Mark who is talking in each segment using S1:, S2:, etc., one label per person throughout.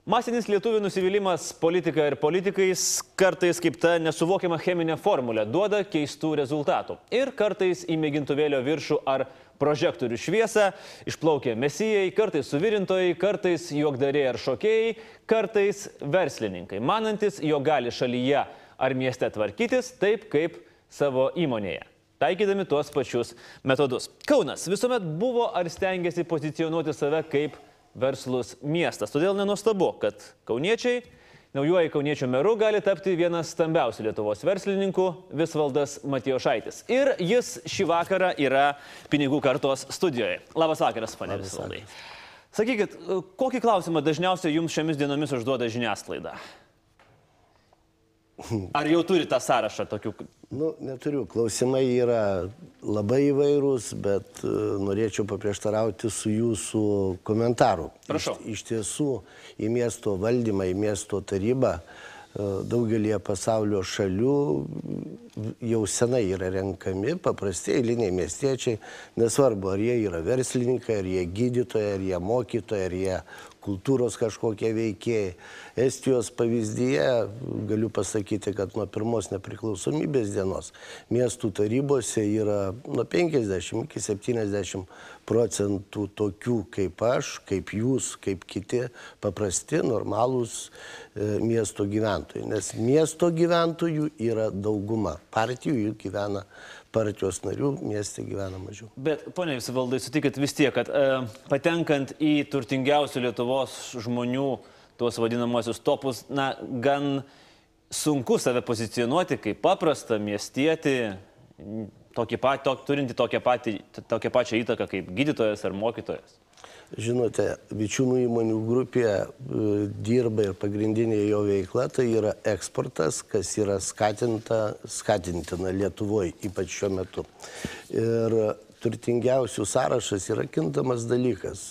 S1: Masinis lietuvių nusivylimas politika ir politikais kartais kaip ta nesuvokiama cheminė formulė duoda keistų rezultatų. Ir kartais į mėgintuvėlio viršų ar prožektorių šviesą išplaukia mesijai, kartais suvirintojai, kartais juokdariai ar šokėjai, kartais verslininkai, manantis, jog gali šalyje ar mieste tvarkytis taip, kaip savo įmonėje, taikydami tuos pačius metodus. Kaunas visuomet buvo ar stengiasi pozicionuoti save kaip verslus miestas. Todėl nenuostabu, kad kauniečiai, naujuoju kauniečių meru gali tapti vienas stambiausių Lietuvos verslininkų Visvaldas Matijošaitis. Ir jis šį vakarą yra Pinigų kartos studijoje. Labas vakaras, pane Visvaldai. Sakykit, kokį klausimą dažniausiai jums šiomis dienomis užduoda žiniasklaida? Ar jau turi tą sąrašą tokių?
S2: Neturiu. Klausimai yra labai įvairūs, bet norėčiau paprieštarauti su jūsų komentaru.
S1: Prašau.
S2: Iš tiesų, į miesto valdymą, į miesto tarybą daugelį pasaulio šalių jau senai yra renkami paprasti eiliniai miestiečiai. Nesvarbu, ar jie yra verslininkai, ar jie gydytojai, ar jie mokytojai, ar jie kultūros kažkokie veikėjai. Estijos pavyzdyje galiu pasakyti, kad nuo pirmos nepriklausomybės dienos miestų tarybose yra nuo 50 iki 70% tokių kaip aš, kaip jūs, kaip kiti paprasti, normalūs miesto gyventojai. Nes miesto gyventojų yra dauguma. Partijų jų gyvena, partijos narių mieste gyvena mažiau.
S1: Bet, ponia Visvaldai, sutikit vis tiek, kad patenkant į turtingiausių Lietuvos žmonių tuos vadinamosius topus, gan sunku save pozicionuoti kaip paprastą miestietį, turinti tokią pačią įtaką kaip gydytojas ar mokytojas.
S2: Žinote, Vičiūnų įmonių grupėje dirba ir pagrindinė jo veikla, tai yra eksportas, kas yra skatintina Lietuvoje, ypač šiuo metu. Ir turtingiausių sąrašas yra kintamas dalykas.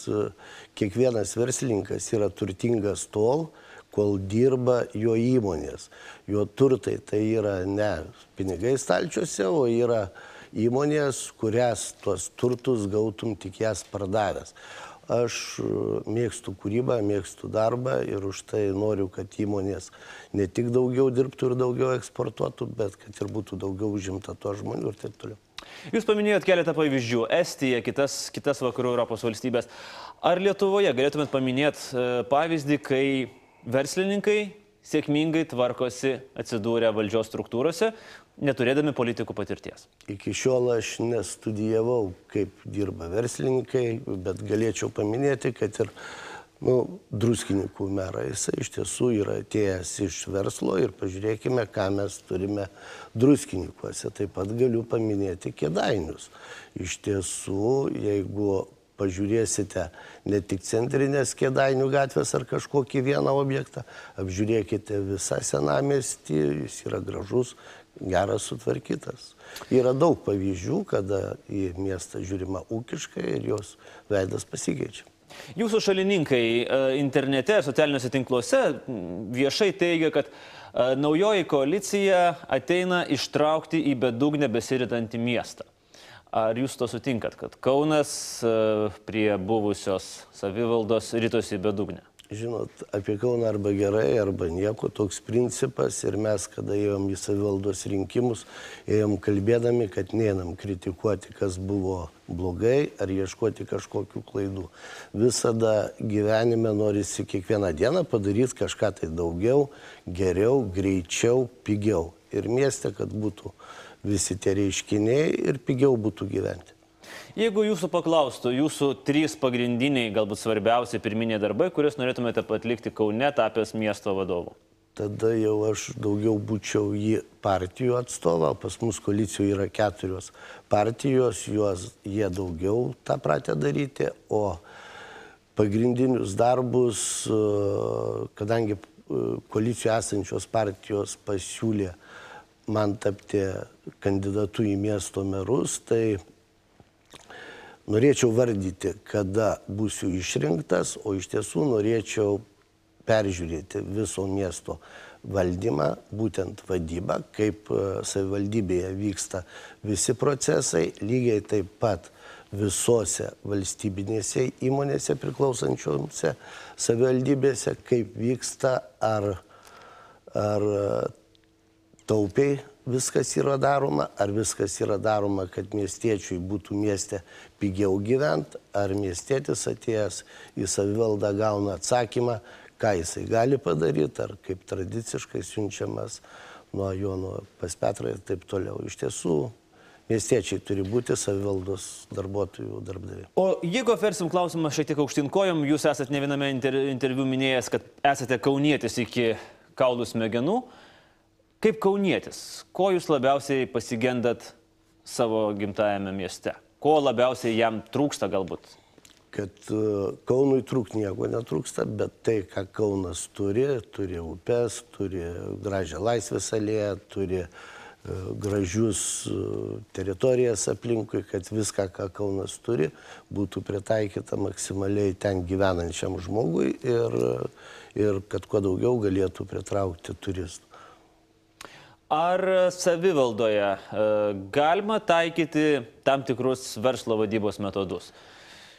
S2: Kiekvienas verslininkas yra turtingas tol, kol dirba jo įmonės. Jo turtai tai yra ne pinigai stalčiuose, o yra įmonės, kurias tuos turtus gautum tik jas pardavęs. Aš mėgstu kūrybą, mėgstu darbą ir už tai noriu, kad įmonės ne tik daugiau dirbtų ir daugiau eksportuotų, bet kad ir būtų daugiau užimta to žmonių ir taip toliau.
S1: Jūs paminėjot keletą pavyzdžių - Estija, kitas vakarų Europos valstybės. Ar Lietuvoje galėtumėt paminėti pavyzdį, kai verslininkai sėkmingai tvarkosi atsidūrę valdžios struktūrose, neturėdami politikų patirties?
S2: Iki šiol aš nestudijavau, kaip dirba verslininkai, bet galėčiau paminėti, kad ir Druskininkų merą, jisai iš tiesų yra atėjęs iš verslo ir pažiūrėkime, ką mes turime Druskininkuose. Taip pat galiu paminėti Kėdainius. Iš tiesų, jeigu pažiūrėsite ne tik centrinės Kėdainių gatvės ar kažkokį vieną objektą, apžiūrėkite visą senamiestį, jis yra gražus, geras, sutvarkytas. Yra daug pavyzdžių, kada į miestą žiūrima ūkiškai ir jos veidas pasikeičia.
S1: Jūsų šalininkai internete ir socialiniuose tinkluose viešai teigia, kad naujoji koalicija ateina ištraukti į bedugnę besiritantį miestą. Ar jūs to sutinkat, kad Kaunas prie buvusios savivaldos ritosi į bedugnę?
S2: Žinot, apie Kauną arba gerai, arba nieko, toks principas. Ir mes, kada ėjom į savivaldos rinkimus, ėjom kalbėdami, kad neinam kritikuoti, kas buvo blogai, ar ieškoti kažkokių klaidų. Visada gyvenime norisi kiekvieną dieną padaryti kažką tai daugiau, geriau, greičiau, pigiau. Ir mieste, kad būtų visi tie reiškiniai ir pigiau būtų gyventi.
S1: Jeigu jūsų paklaustų, jūsų 3 pagrindiniai, galbūt svarbiausi pirminiai darbai, kuriuos norėtumėte atlikti Kaune, tapęs miesto vadovu?
S2: Tada jau aš daugiau būčiau į partijų atstovą. Pas mus koalicijoje yra 4 partijos, jie daugiau tą pratę daryti, o pagrindinius darbus, kadangi koalicijoje esančios partijos pasiūlė man tapti kandidatu į miesto merus, tai norėčiau vardyti, kada būsiu išrinktas, o iš tiesų norėčiau peržiūrėti viso miesto valdymą, būtent vadybą, kaip savivaldybėje vyksta visi procesai. Lygiai taip pat visose valstybinėse įmonėse priklausančiose savivaldybėse, kaip vyksta, ar taupiai viskas yra daroma, ar viskas yra daroma, kad miestiečiui būtų mieste pigiau gyventi, ar miestietis atėjęs į savivaldą gauna atsakymą, ką jisai gali padaryti, ar kaip tradiciškai siunčiamas nuo Jono pas Petrą ir taip toliau. Iš tiesų, miestiečiai turi būti savivaldos darbuotojų darbdaviai.
S1: O jeigu apversim klausimą šiek tiek aukštyn kojom, jūs esate ne viename interviu minėjęs, kad esate kaunietis iki kaulų smegenų. Kaip kaunietis, ko jūs labiausiai pasigendat savo gimtajame mieste? Ko labiausiai jam trūksta galbūt?
S2: Kad Kaunui nieko netrūksta, bet tai, ką Kaunas turi upes, turi gražią Laisvės alėją, turi gražius teritorijas aplinkui, kad viską, ką Kaunas turi, būtų pritaikyta maksimaliai ten gyvenančiam žmogui ir kad kuo daugiau galėtų pritraukti turistų.
S1: Ar savivaldoje galima taikyti tam tikrus verslo vadybos metodus?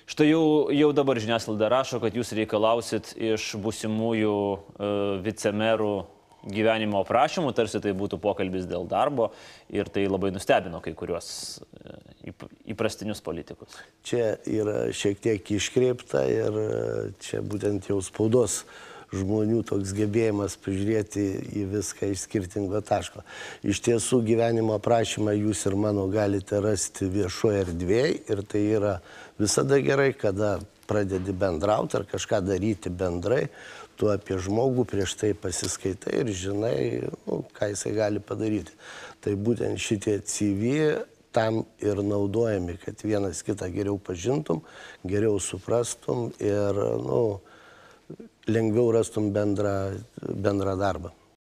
S1: Štai jau dabar žiniasklaida rašo, kad jūs reikalausit iš būsimųjų vicemerų gyvenimo aprašymų, tarsi tai būtų pokalbis dėl darbo, ir tai labai nustebino kai kuriuos įprastinius politikus.
S2: Čia yra šiek tiek iškreipta ir čia būtent jau spaudos žmonių toks gebėjimas pažiūrėti į viską iš skirtingo taško. Iš tiesų gyvenimo aprašymą jūs ir mano galite rasti viešoje erdvėje ir tai yra visada gerai, kada pradedi bendrauti ar kažką daryti bendrai, tu apie žmogų prieš tai pasiskaitai ir žinai, ką jisai gali padaryti. Tai būtent šitie CV tam ir naudojami, kad vienas kitą geriau pažintum, geriau suprastum ir lengviau rastum bendrą darbą.